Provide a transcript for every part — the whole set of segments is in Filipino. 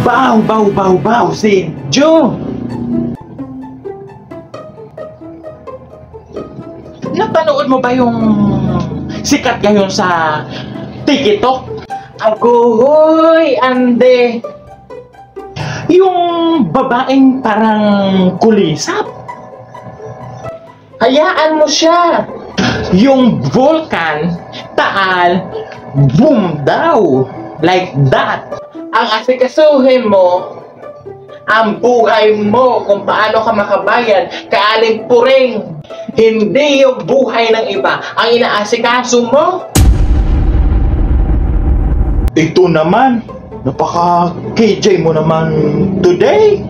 Baw, si Joe. Napanood mo ba yung sikat ngayon sa TikTok? Agoy, ande. Yung babaeng parang kulisap. Hayaan mo siya. Yung vulkan, taal, boom daw. Like that. Ang asikasuhin mo, ang buhay mo, kung paano ka makabayad, kaaling puring. Hindi yung buhay ng iba ang inaasikaso mo. Ito naman, napaka-KJ mo naman today.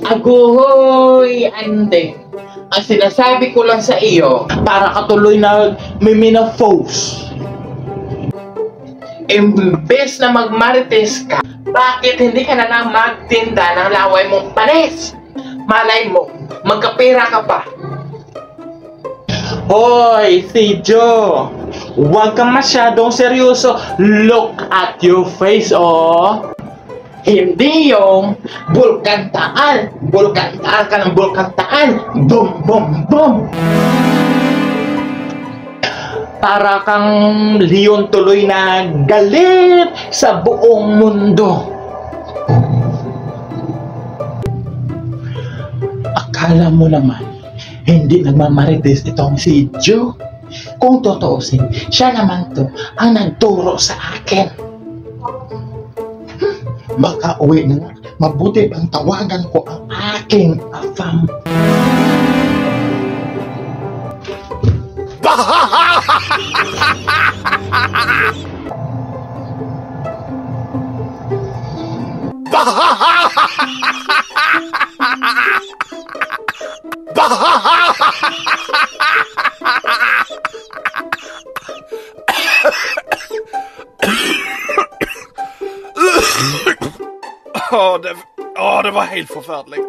Agoy, ande. Ang sinasabi ko lang sa iyo, para katuloy na miminafos. Imbes na magmarites ka, bakit hindi ka na lang magtinda ng laway mong panis? Malay mo, magkapera ka pa. Hoy, si Joe, huwag kang masyadong seryoso. Look at your face, oh. Hindi yung bulkan taal ka ng bulkan taal. Boom, boom, boom. Para kang leon tuloy na galit sa buong mundo. Akala mo naman, hindi nagmamarites itong si Joe. Kung totoosin, siya naman to ang nagturo sa akin. Baka uwi na nga, mabuti bang tawagan ko ang aking afam. Det var helt forferdelig.